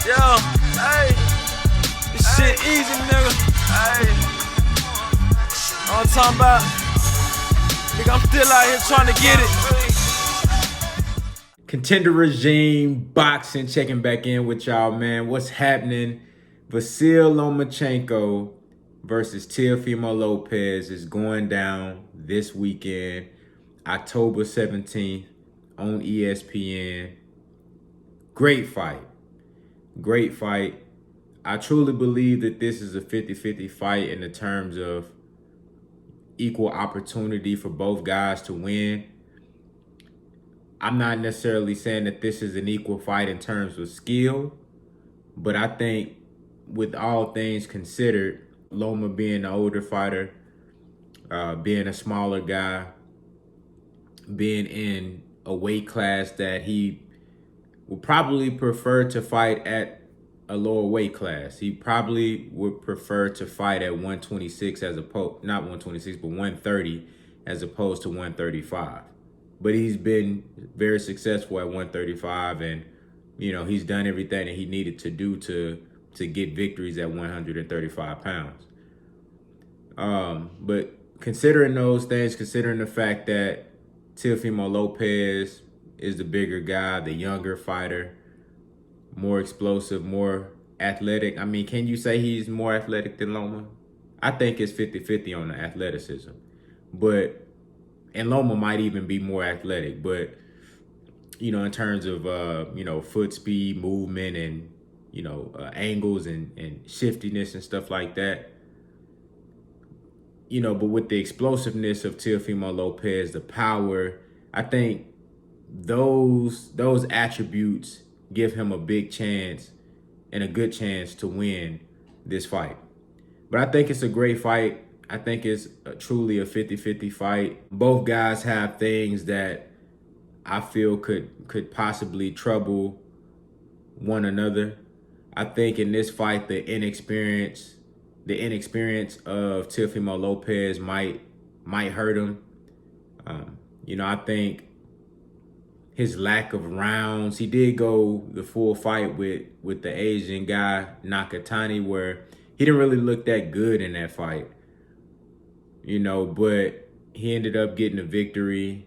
Yo, hey, this shit easy, nigga. Hey, all I'm talking about, nigga, I'm still out here trying to get it. Contender Regime Boxing checking back in with y'all, man. What's happening? VASYL Lomachenko versus TEOFIMO Lopez is going down this weekend, October 17th on ESPN. Great fight. Great fight. I truly believe that this is a 50-50 fight in the terms of equal opportunity for both guys to win. I'm not necessarily saying that this is an equal fight in terms of skill, but I think with all things considered, Loma being the older fighter, being a smaller guy, being in a weight class that he would probably prefer to fight at a lower weight class. He probably would prefer to fight at 126 as opposed, not 126, but 130 as opposed to 135. But he's been very successful at 135, and you know, he's done everything that he needed to do to get victories at 135 pounds. But considering those things, considering the fact that TEOFIMO Lopez is the bigger guy, the younger fighter, more explosive, more athletic. I mean, can you say he's more athletic than Loma? I think it's 50-50 on the athleticism. And Loma might even be more athletic, but you know, in terms of you know, foot speed, movement, and you know, angles and shiftiness and stuff like that. You know, but with the explosiveness of TEOFIMO Lopez, the power, I think those attributes give him a big chance and a good chance to win this fight. But I think it's a great fight. I think it's truly a 50-50 fight. Both guys have things that I feel could possibly trouble one another. I think in this fight, the inexperience of TEOFIMO Lopez might hurt him. You know, I think his lack of rounds, he did go the full fight with the Asian guy, Nakatani, where he didn't really look that good in that fight. You know, but he ended up getting a victory,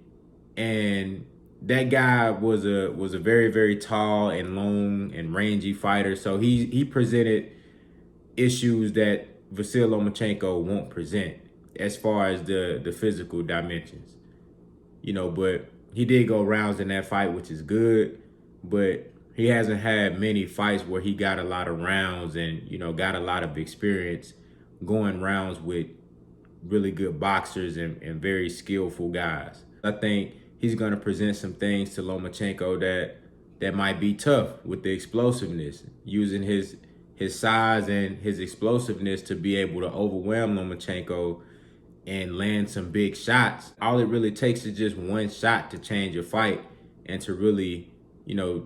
and that guy was a very, very tall and long and rangy fighter. So he presented issues that VASYL Lomachenko won't present as far as the physical dimensions. You know, but he did go rounds in that fight, which is good, but he hasn't had many fights where he got a lot of rounds and, you know, got a lot of experience going rounds with really good boxers and very skillful guys. I think he's going to present some things to Lomachenko that might be tough with the explosiveness, using his size and his explosiveness to be able to overwhelm Lomachenko and land some big shots. All it really takes is just one shot to change a fight and to really, you know,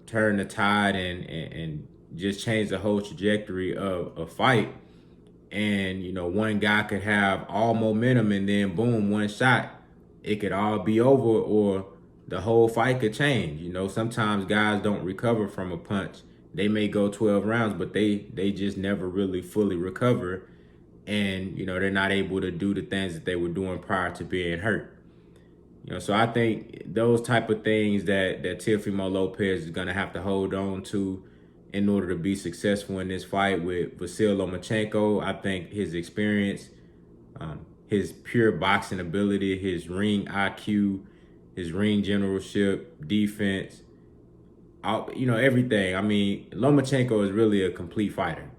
turn the tide and just change the whole trajectory of a fight. And, you know, one guy could have all momentum and then boom, one shot, it could all be over, or the whole fight could change. You know, sometimes guys don't recover from a punch. They may go 12 rounds, but they just never really fully recover. And, you know, they're not able to do the things that they were doing prior to being hurt. You know, so I think those type of things that TEOFIMO Lopez is going to have to hold on to in order to be successful in this fight with VASYL Lomachenko. I think his experience, his pure boxing ability, his ring IQ, his ring generalship, defense, you know, everything. I mean, Lomachenko is really a complete fighter.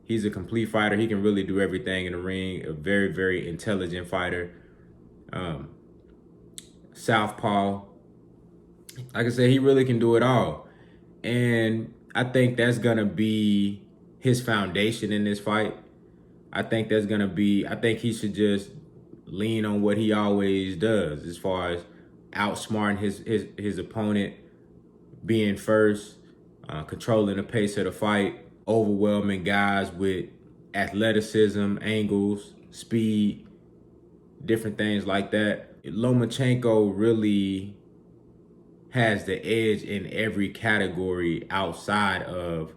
He's a complete fighter. He can really do everything in the ring. A very, very intelligent fighter. Southpaw. Like I said, he really can do it all. And I think that's going to be his foundation in this fight. I think he should just lean on what he always does as far as outsmarting his opponent, being first, controlling the pace of the fight, overwhelming guys with athleticism, angles, speed, different things like that. Lomachenko really has the edge in every category outside of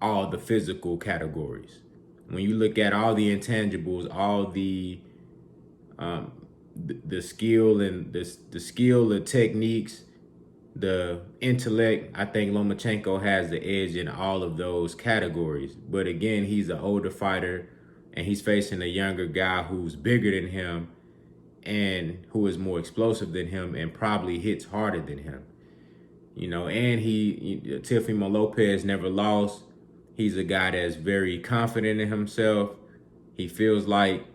all the physical categories. When you look at all the intangibles, all the skill and the skill, the techniques, the intellect, I think Lomachenko has the edge in all of those categories. But again, he's an older fighter and he's facing a younger guy who's bigger than him and who is more explosive than him and probably hits harder than him. You know, and Teofimo Lopez never lost. He's a guy that's very confident in himself. He feels like,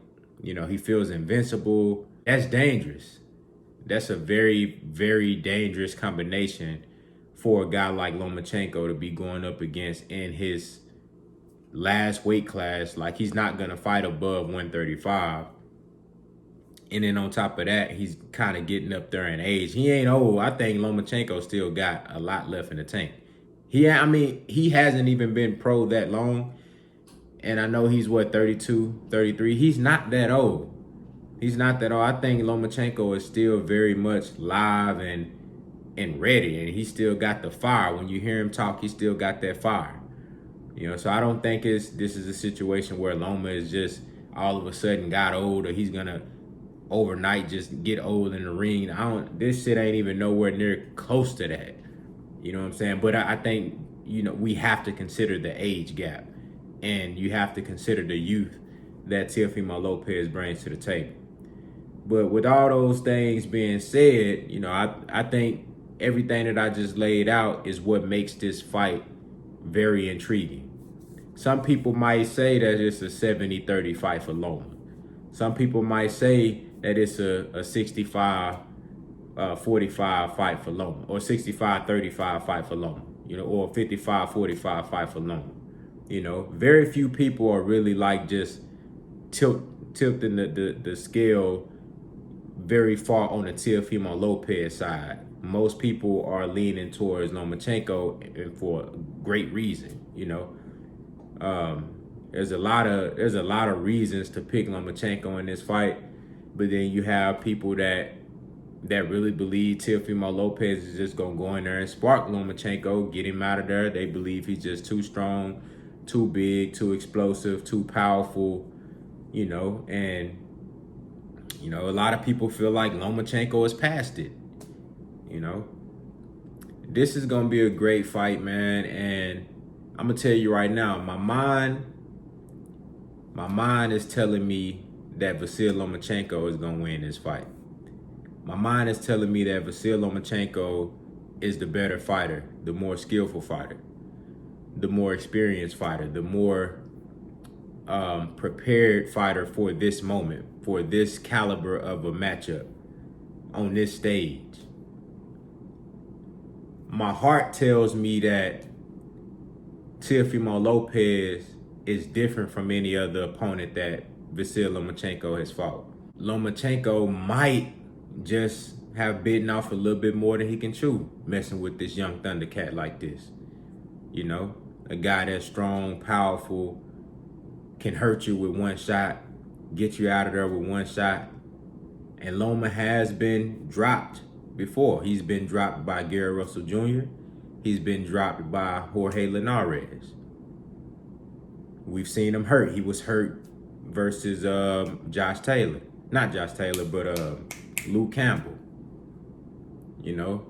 you know, he feels invincible. That's dangerous. That's a very, very dangerous combination for a guy like Lomachenko to be going up against in his last weight class. Like, he's not going to fight above 135. And then on top of that, he's kind of getting up there in age. He ain't old. I think Lomachenko still got a lot left in the tank. He hasn't even been pro that long. And I know he's, what, 32, 33? He's not that old. He's not that old. I think Lomachenko is still very much live and ready. And he still got the fire. When you hear him talk, he still got that fire. You know, so I don't think this is a situation where Loma is just all of a sudden got old, or he's going to overnight just get old in the ring. This shit ain't even nowhere near close to that. You know what I'm saying? But I think, you know, we have to consider the age gap, and you have to consider the youth that Teofimo Lopez brings to the table. But with all those things being said, you know, I think everything that I just laid out is what makes this fight very intriguing. Some people might say that it's a 70-30 fight for Loma. Some people might say that it's a 65-45 fight for Loma, or 65-35 fight for Loma, you know, or 55-45 fight for Loma. You know, very few people are really like just tilting the scale very far on the Teofimo Lopez side. Most people are leaning towards Lomachenko, and for a great reason. You know, there's a lot of reasons to pick Lomachenko in this fight. But then you have people that really believe Teofimo Lopez is just going to go in there and spark Lomachenko, get him out of there. They believe he's just too strong, too big, too explosive, too powerful, you know. And, you know, a lot of people feel like Lomachenko is past it, you know. This is going to be a great fight, man. And I'm going to tell you right now, my mind is telling me that VASYL Lomachenko is going to win this fight. My mind is telling me that VASYL Lomachenko is the better fighter, the more skillful fighter, the more experienced fighter, the more prepared fighter for this moment, for this caliber of a matchup on this stage. My heart tells me that Teofimo Lopez is different from any other opponent that VASYL Lomachenko has fought. Lomachenko might just have bitten off a little bit more than he can chew, messing with this young Thundercat like this. You know, a guy that's strong, powerful, can hurt you with one shot, get you out of there with one shot. And Loma has been dropped before. He's been dropped by Gary Russell Jr. He's been dropped by Jorge Linares. We've seen him hurt. He was hurt versus Josh Taylor. Not Josh Taylor, but Luke Campbell. You know?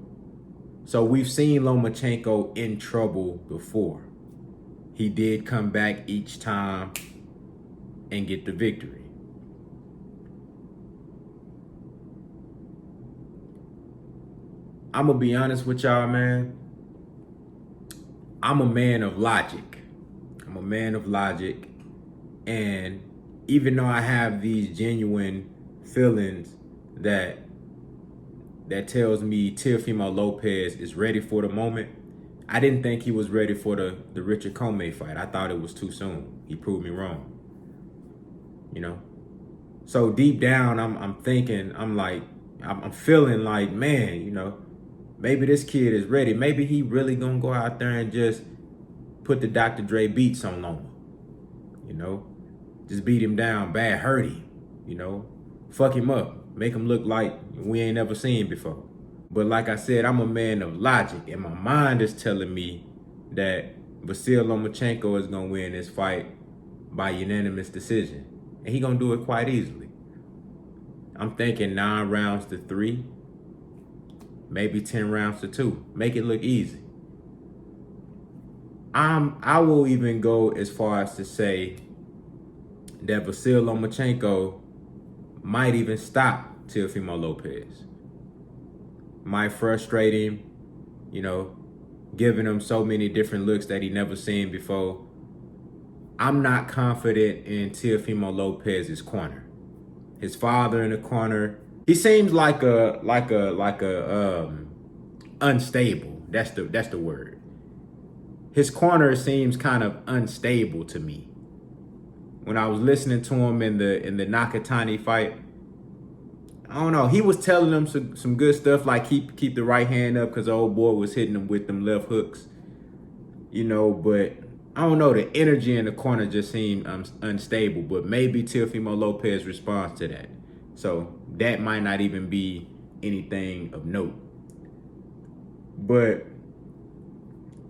So we've seen Lomachenko in trouble before. He did come back each time and get the victory. I'm gonna be honest with y'all, man. I'm a man of logic. I'm a man of logic. And even though I have these genuine feelings that tells me Teofimo Lopez is ready for the moment, I didn't think he was ready for the Richard Comey fight. I thought it was too soon. He proved me wrong. You know? So deep down, I'm thinking, I'm feeling like, man, you know, maybe this kid is ready. Maybe he really gonna go out there and just put the Dr. Dre beats on Loma. You know? Just beat him down bad, hurt him, you know? Fuck him up. Make him look like we ain't never seen before. But like I said, I'm a man of logic, and my mind is telling me that VASYL Lomachenko is going to win this fight by unanimous decision. And he going to do it quite easily. I'm thinking 9 rounds to 3, maybe 10 rounds to 2. Make it look easy. I will even go as far as to say that VASYL Lomachenko might even stop TEOFIMO Lopez. Might frustrate him, you know, giving him so many different looks that he never seen before. I'm not confident in TEOFIMO Lopez's corner. His father in the corner, he seems like a unstable. That's the word. His corner seems kind of unstable to me. When I was listening to him in the Nakatani fight, I don't know. He was telling them some good stuff, like keep the right hand up, because the old boy was hitting him with them left hooks. You know, but I don't know. The energy in the corner just seemed unstable. But maybe TEOFIMO Lopez responds to that. So that might not even be anything of note. But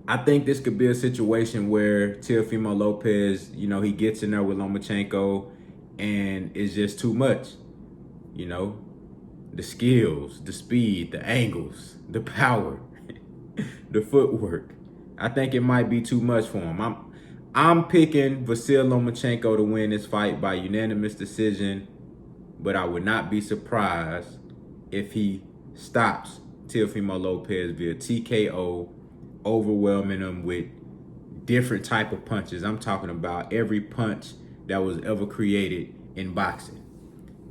I think this could be a situation where TEOFIMO Lopez, you know, he gets in there with Lomachenko and it's just too much. You know, the skills, the speed, the angles, the power, the footwork. I think it might be too much for him. I'm picking VASYL Lomachenko to win this fight by unanimous decision, but I would not be surprised if he stops TEOFIMO Lopez via TKO, overwhelming him with different type of punches. I'm talking about every punch that was ever created in boxing.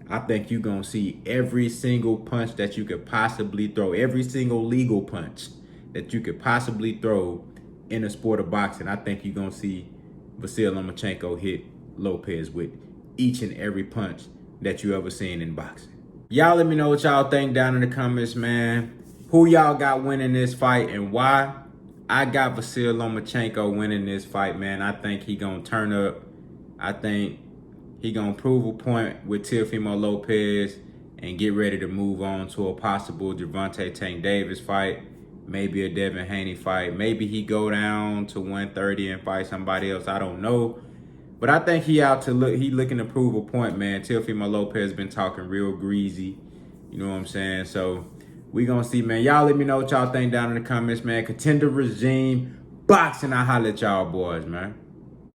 I think you're going to see every single punch that you could possibly throw, every single legal punch that you could possibly throw in the sport of boxing. I think you're going to see VASYL Lomachenko hit Lopez with each and every punch that you ever seen in boxing. Y'all let me know what y'all think down in the comments, man. Who y'all got winning this fight and why? I got VASYL Lomachenko winning this fight, man. I think he going to turn up. I think he going to prove a point with TEOFIMO Lopez and get ready to move on to a possible Gervonta Tank Davis fight. Maybe a Devin Haney fight. Maybe he go down to 130 and fight somebody else. I don't know. But I think he looking to prove a point, man. TEOFIMO Lopez been talking real greasy. You know what I'm saying? So we gonna see, man. Y'all let me know what y'all think down in the comments, man. Contender regime, boxing. I holla at y'all boys, man.